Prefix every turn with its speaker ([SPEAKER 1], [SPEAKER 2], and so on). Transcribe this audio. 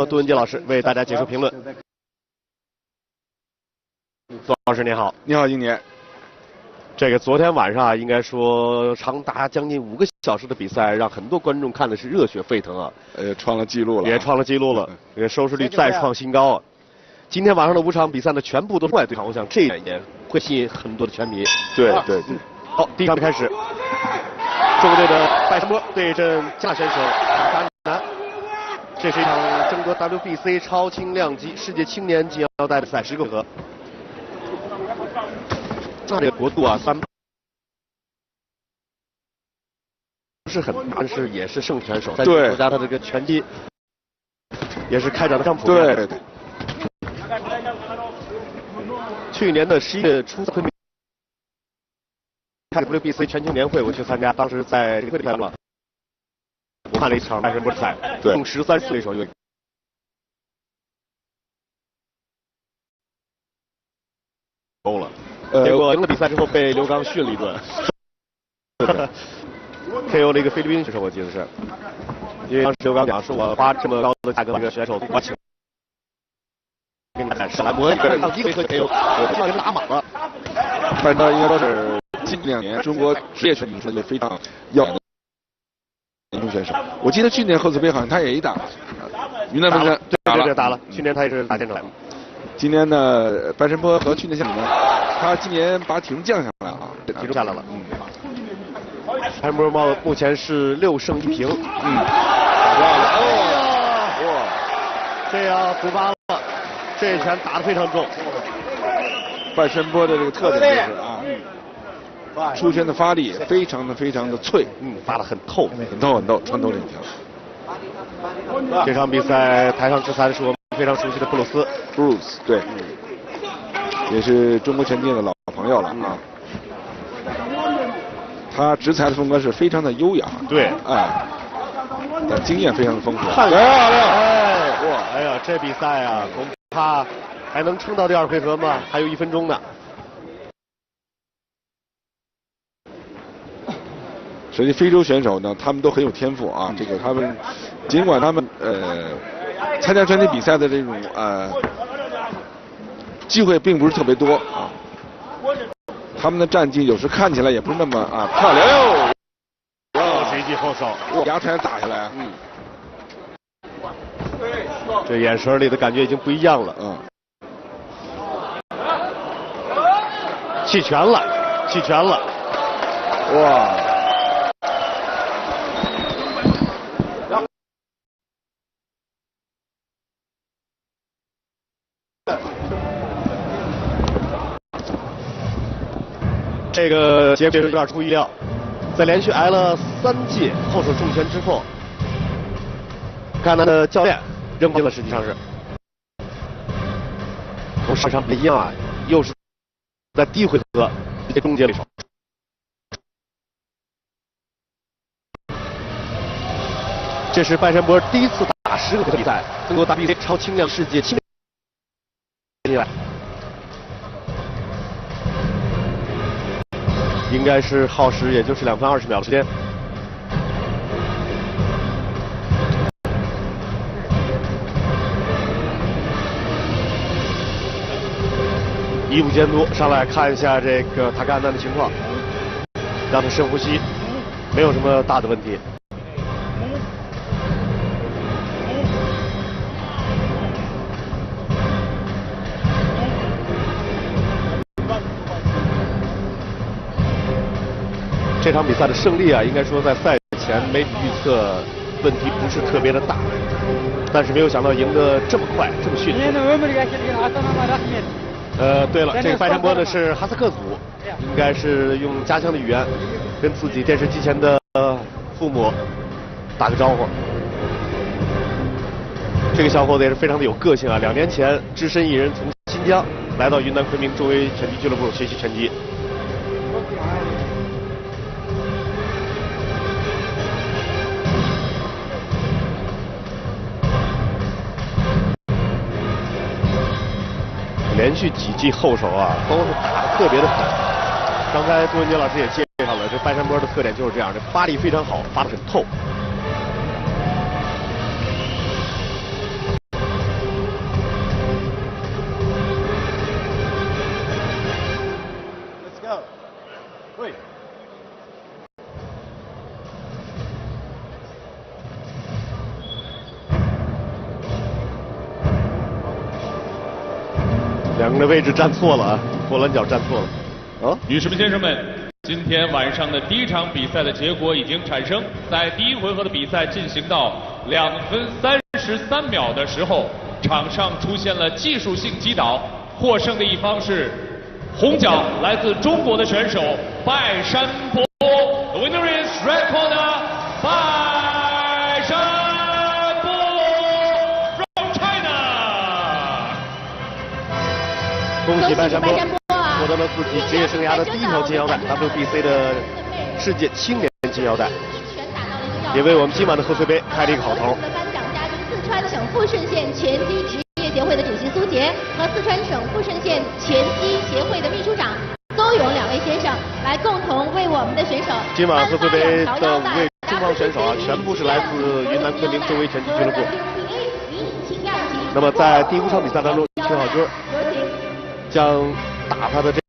[SPEAKER 1] 和杜文杰老师为大家解说评论。杜老师您好。
[SPEAKER 2] 你好，英年。
[SPEAKER 1] 这个昨天晚上啊，应该说长达将近5个小时的比赛，让很多观众看的是热血沸腾啊。
[SPEAKER 2] 创了纪录了。
[SPEAKER 1] 也创了纪录了，这个收视率再创新高啊。今天晚上的5场比赛呢，全部都是外对抗，我想这一点也会吸引很多的拳迷。
[SPEAKER 2] 对。
[SPEAKER 1] 好，第一场开始，中国队的拜山波对阵加拿大选手卡南。这是一场争夺 WBC 超轻量级世界青年金腰带的赛10个回合。这个国度啊，不是很大，但是也是胜选手，在国家他这个拳击也是开展的非常普遍。
[SPEAKER 2] 对。
[SPEAKER 1] 去年的11月初，昆明 WBC 全球年会我去参加，当时在这个比赛了，我看了一场拜山波的赛，用13对手够了。结果赢了比赛之后被刘刚训了一顿，KO 了一个菲律宾选手，我记得是，因为当时刘刚讲说，我花这么高的价格把这个选手我请，给你展示来，我一个回合 KO， 我就给他打满了。
[SPEAKER 2] 反正应该说是近2年中国职业拳击是非常耀眼的年轻选手。我记得去年贺子飞好像他也一打云南分山，
[SPEAKER 1] 对打了，去年他也是打现场。
[SPEAKER 2] 今年呢，拜山波和去年相比呢，他今年把体重降下来啊，
[SPEAKER 1] 体重下来了。拜山波目前是6胜1平。这样补发了，这一拳打得非常重。
[SPEAKER 2] 拜山波的这个特点就是啊，出拳的发力非常的脆，
[SPEAKER 1] 发得很透，
[SPEAKER 2] 穿透力强。
[SPEAKER 1] 这场比赛台上执裁的是我们非常熟悉的布鲁斯，
[SPEAKER 2] 对，也是中国拳界的老朋友了啊。他执裁的风格是非常的优雅，
[SPEAKER 1] 对，
[SPEAKER 2] 但经验非常的丰富。
[SPEAKER 1] 哎呀，这比赛啊，恐怕还能撑到第2回合吗？还有1分钟呢。
[SPEAKER 2] 实际非洲选手呢，他们都很有天赋啊。这个他们尽管他们参加拳击比赛的这种机会并不是特别多啊，他们的战绩有时看起来也不是那么漂亮。
[SPEAKER 1] 又是一记后手，
[SPEAKER 2] 牙才打下来。
[SPEAKER 1] 这眼神里的感觉已经不一样了。弃权了。
[SPEAKER 2] 哇！
[SPEAKER 1] 这个结果有点出乎意料，在连续挨了3记后手重拳之后，戛纳的教练扔进了，实际上是同上场不一样啊，又是在第1回合直接终结了一手。这是拜山波第1次打10个回合比赛，中国 WBC 超轻量世界青年。应该是耗时也就是2分20秒的时间。医务监督上来看一下这个塔卡安南的情况，让他深呼吸，没有什么大的问题。这场比赛的胜利啊，应该说在赛前媒体预测问题不是特别的大，但是没有想到赢得这么快，这么迅速。对了，这个拜山波呢是哈萨克族，应该是用家乡的语言跟自己电视机前的父母打个招呼。这个小伙子也是非常的有个性啊，2年前只身一人从新疆来到云南昆明周围拳击俱乐部学习拳击。连续几记后手啊，都是打得特别的狠。刚才杜文杰老师也介绍了，这拜山波的特点就是这样，这发力非常好，发得很透。两个人的位置站错了啊，波棱角站错了。哦，
[SPEAKER 3] 女士们、先生们，今天晚上的第一场比赛的结果已经产生。在第一回合的比赛进行到2分33秒的时候，场上出现了技术性击倒，获胜的一方是红角来自中国的选手拜山波。The winner is red corner 拜山波 from China。
[SPEAKER 1] 恭喜拜山波获得了自己职业生涯的第一条金腰带 ，WBC 的世界青年金腰带，也为我们今晚的贺岁杯开了一个好头。
[SPEAKER 4] 颁奖嘉宾四川省富顺县拳击职业协会的主席苏杰和四川省富顺县拳击协会的秘书长邹勇2位先生来共同为我们的选手
[SPEAKER 1] 今晚贺岁杯的5位中方选手啊，全部是来自云南昆明周围拳击俱乐部。那么在第5场比赛当中，邱小军将打他的这